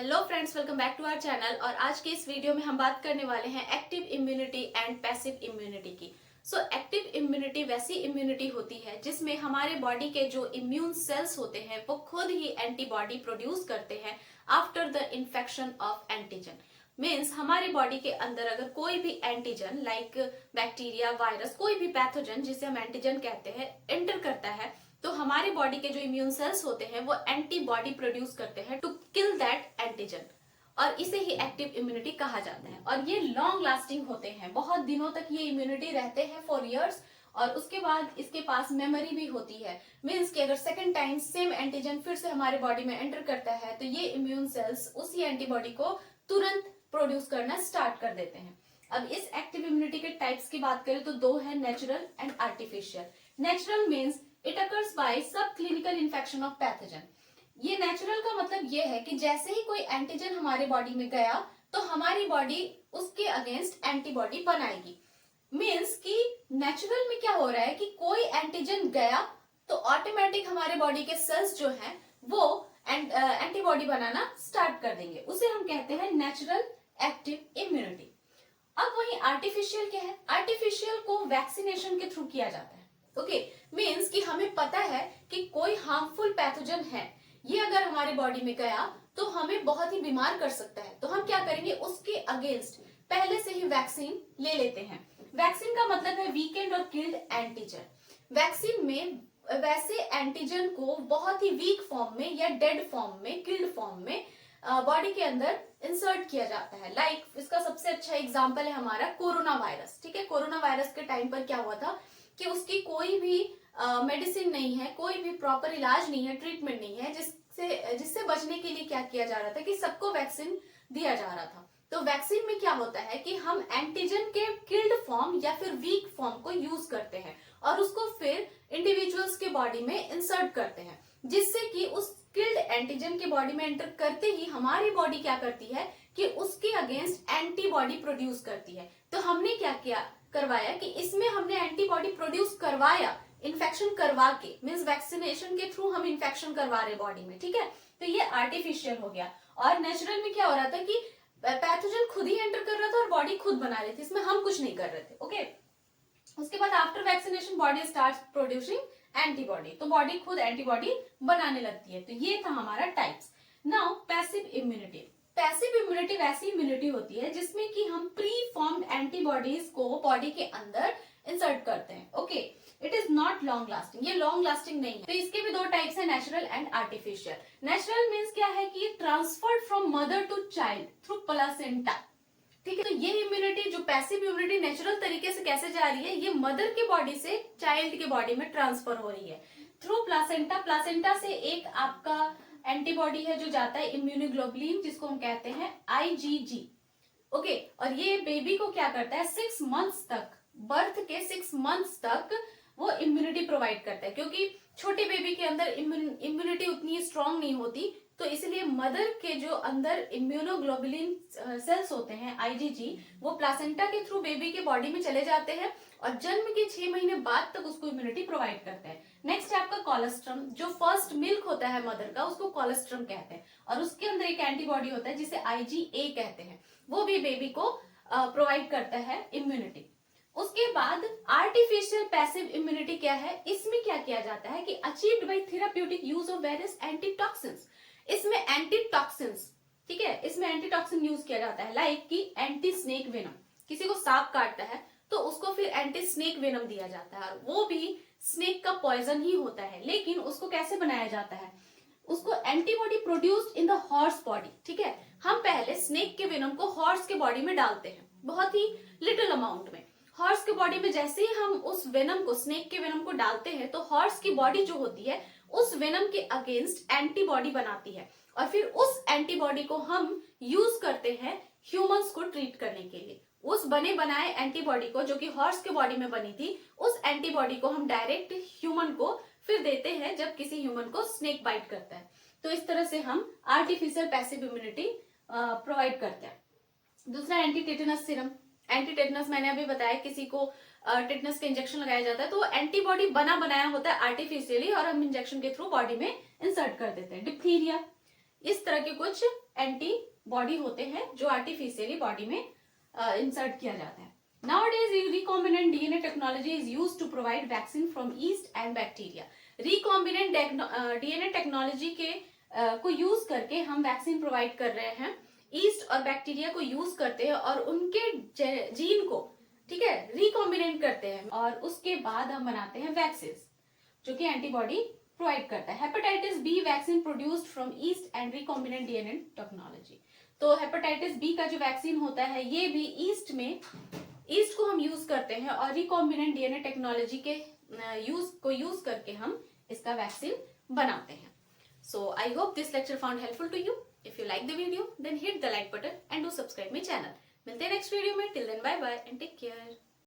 Hello friends, welcome back to our channel. और आज के इस वीडियो में हम बात करने वाले हैं active immunity and passive immunity की। एक्टिव इम्यूनिटी वैसी इम्यूनिटी होती है जिसमें हमारे बॉडी के जो इम्यून सेल्स होते हैं वो खुद ही एंटीबॉडी प्रोड्यूस करते हैं after the infection of antigen. Means हमारे बॉडी के अंदर अगर कोई भी एंटीजन लाइक बैक्टीरिया, वायरस, कोई भी पैथोजन जिसे हम एंटीजन कहते हैं एंटर करता है तो हमारे बॉडी के जो इम्यून सेल्स होते हैं वो एंटीबॉडी प्रोड्यूस करते हैं टू किल दैट एंटीजन, और इसे ही एक्टिव इम्यूनिटी कहा जाता है। और ये लॉन्ग लास्टिंग होते हैं, बहुत दिनों तक ये इम्यूनिटी रहते हैं फॉर इयर्स। और उसके बाद इसके पास मेमोरी भी होती है। मीन्स कि अगर सेकंड टाइम सेम एंटीजन फिर से हमारे बॉडी में एंटर करता है तो ये इम्यून सेल्स उसी एंटीबॉडी को तुरंत प्रोड्यूस करना स्टार्ट कर देते हैं। अब इस एक्टिव इम्यूनिटी के टाइप्स की बात करें तो दो है, natural and artificial. Natural means it occurs by सब क्लिनिकल इन्फेक्शन ऑफ पैथोजन। ये नेचुरल का मतलब ये है कि जैसे ही कोई एंटीजन हमारे बॉडी में गया तो हमारी बॉडी उसके अगेंस्ट एंटीबॉडी बनाएगी। मीन्स कि नेचुरल में क्या हो रहा है कि कोई एंटीजन गया तो ऑटोमेटिक हमारे बॉडी के सेल्स जो हैं वो एंटीबॉडी बनाना स्टार्ट कर देंगे। उसे हम कहते हैं नेचुरल एक्टिव इम्यूनिटी। अब वही आर्टिफिशियल क्या है? आर्टिफिशियल को वैक्सीनेशन के थ्रू किया जाता है। ओके, मीन्स कि हमें पता है कि कोई हार्मफुल पैथोजन है, ये अगर हमारे बॉडी में गया तो हमें बहुत ही बीमार कर सकता है। तो हम क्या करेंगे, उसके अगेंस्ट पहले से ही वैक्सीन ले लेते हैं। वैक्सीन का मतलब है वीकेंड और किल्ड एंटीजन। वैक्सीन में वैसे एंटीजन को बहुत ही वीक फॉर्म में या डेड फॉर्म में, किल्ड फॉर्म में बॉडी के अंदर इंसर्ट किया जाता है। लाइक इसका सबसे अच्छा एग्जांपल है हमारा कोरोना वायरस। ठीक है, कोरोना वायरस के टाइम पर क्या हुआ था कि उसकी कोई भी मेडिसिन नहीं है, कोई भी प्रॉपर इलाज नहीं है, ट्रीटमेंट नहीं है, जिससे बचने के लिए क्या किया जा रहा था कि सबको वैक्सीन दिया जा रहा था। तो वैक्सीन में क्या होता है कि हम एंटीजन के किल्ड फॉर्म या फिर वीक फॉर्म को यूज करते हैं और उसको फिर इंडिविजुअल्स के बॉडी में इंसर्ट करते हैं, जिससे कि उस किल्ड एंटीजन के बॉडी में एंटर करते ही हमारी बॉडी क्या करती है कि उसके अगेंस्ट एंटीबॉडी प्रोड्यूस करती है। तो हमने क्या किया, करवाया कि इसमें हमने एंटीबॉडी प्रोड्यूस करवाया इन्फेक्शन करवा के। मीन्स वैक्सीनेशन के थ्रू हम इन्फेक्शन करवा रहे बॉडी में। ठीक है, तो ये आर्टिफिशियल हो गया। और नेचुरल में क्या हो रहा था कि पैथोजन खुद ही एंटर कर रहा था और बॉडी खुद बना रही थी, इसमें हम कुछ नहीं कर रहे थे। ओके, उसके बाद after vaccination body start producing antibody, तो बॉडी खुद एंटीबॉडी बनाने लगती है। तो ये था हमारा types. Now passive immunity. Passive immunity वैसी इम्यूनिटी होती है जिसमें कि हम प्री फॉर्म्ड एंटीबॉडीज को बॉडी के अंदर इंसर्ट करते हैं। Okay, it is not long lasting, ये लॉन्ग लास्टिंग नहीं है। तो इसके भी दो टाइप्स है, natural and artificial. Natural means क्या है कि transferred from mother to child through placenta. ठीक है, तो ये इम्यूनिटी जो पैसिव इम्यूनिटी नेचुरल तरीके से कैसे जा रही है, ये मदर के बॉडी से चाइल्ड के बॉडी में ट्रांसफर हो रही है थ्रू प्लासेंटा। प्लासेंटा से एक आपका एंटीबॉडी है जो जाता है इम्यूनोग्लोबुलिन, जिसको हम कहते हैं आईजीजी। ओके, और ये बेबी को क्या करता है, 6 मंथ्स तक, बर्थ के 6 मंथ्स तक वो इम्यूनिटी प्रोवाइड करता है। क्योंकि छोटे बेबी के अंदर इम्यूनिटी उतनी स्ट्रांग नहीं होती, तो इसलिए मदर के जो अंदर इम्यूनोग्लोबुलिन सेल्स होते हैं आईजीजी, वो प्लासेंटा के थ्रू बेबी के बॉडी में चले जाते हैं और जन्म के 6 महीने बाद तक उसको इम्यूनिटी प्रोवाइड करते हैं। नेक्स्ट है आपका कोलेस्ट्रम। जो फर्स्ट मिल्क होता है मदर का, उसको कोलेस्ट्रम कहते हैं, और उसके अंदर एक एंटीबॉडी होता है जिसे आईजीए कहते हैं, वो भी बेबी को प्रोवाइड करता है इम्यूनिटी। उसके बाद आर्टिफिशियल पैसिव इम्यूनिटी क्या है, इसमें क्या किया जाता है कि achieved by therapeutic use of various antitoxins. इसमें एंटीटॉक्सिन्स, ठीक है, इसमें एंटीटॉक्सिन यूज किया जाता है। लाइक कि एंटी स्नेक वेनम, किसी को सांप काटता है तो उसको फिर एंटी स्नेक वेनम दिया जाता है, वो भी स्नेक का पॉइजन ही होता है, लेकिन उसको कैसे बनाया जाता है, उसको antibody produced in the horse body. ठीक है, हम पहले स्नेक के वेनम को हॉर्स के बॉडी में डालते हैं, बहुत ही लिटिल अमाउंट में। हॉर्स के बॉडी में जैसे ही हम उस वेनम को, स्नेक के वेनम को डालते हैं, तो हॉर्स की बॉडी जो होती है उस वेनम के अगेंस्ट एंटीबॉडी बनाती है, और फिर उस एंटीबॉडी को हम यूज करते हैं ह्यूमंस को ट्रीट करने के लिए। उस बने बनाए एंटीबॉडी को, जो कि हॉर्स के बॉडी में बनी थी, उस एंटीबॉडी को हम डायरेक्ट ह्यूमन को फिर देते हैं जब किसी ह्यूमन को स्नेक बाइट करता है। तो इस तरह से हम आर्टिफिशियल पैसिव इम्यूनिटी प्रोवाइड करते हैं। दूसरा anti tetanus serum. Anti tetanus मैंने अभी बताया, किसी को टेटनस का इंजेक्शन लगाया जाता है तो एंटीबॉडी बना बनाया होता है आर्टिफिशियली, और हम इंजेक्शन के थ्रू बॉडी में इंसर्ट कर देते हैं। डिप्थीरिया, इस तरह के कुछ एंटीबॉडी होते हैं जो आर्टिफिशियली बॉडी में इंसर्ट किया जाता है. Nowadays, recombinant DNA technology is used to provide vaccine from yeast and bacteria. Recombinant DNA technology के को यूज करके हम वैक्सीन प्रोवाइड कर रहे हैं. ईस्ट और बैक्टीरिया को यूज करते हैं और उनके जीन को, ठीक है, रिकॉम्बिनेंट करते हैं और उसके बाद हम बनाते हैं वैक्सीन जो कि एंटीबॉडी प्रोवाइड करता है. Hepatitis B vaccine produced from yeast and recombinant DNA technology. तो हेपेटाइटिस बी का जो वैक्सीन होता है ये भी ईस्ट को हम यूज करते हैं और रिकॉम्बिनेंट डीएनए टेक्नोलॉजी के यूज करके हम इसका वैक्सीन बनाते हैं. So I hope this lecture found helpful to you. If you like the video then hit the like button and do subscribe my channel. मिलते हैं नेक्स्ट वीडियो में. Till then bye bye and take care.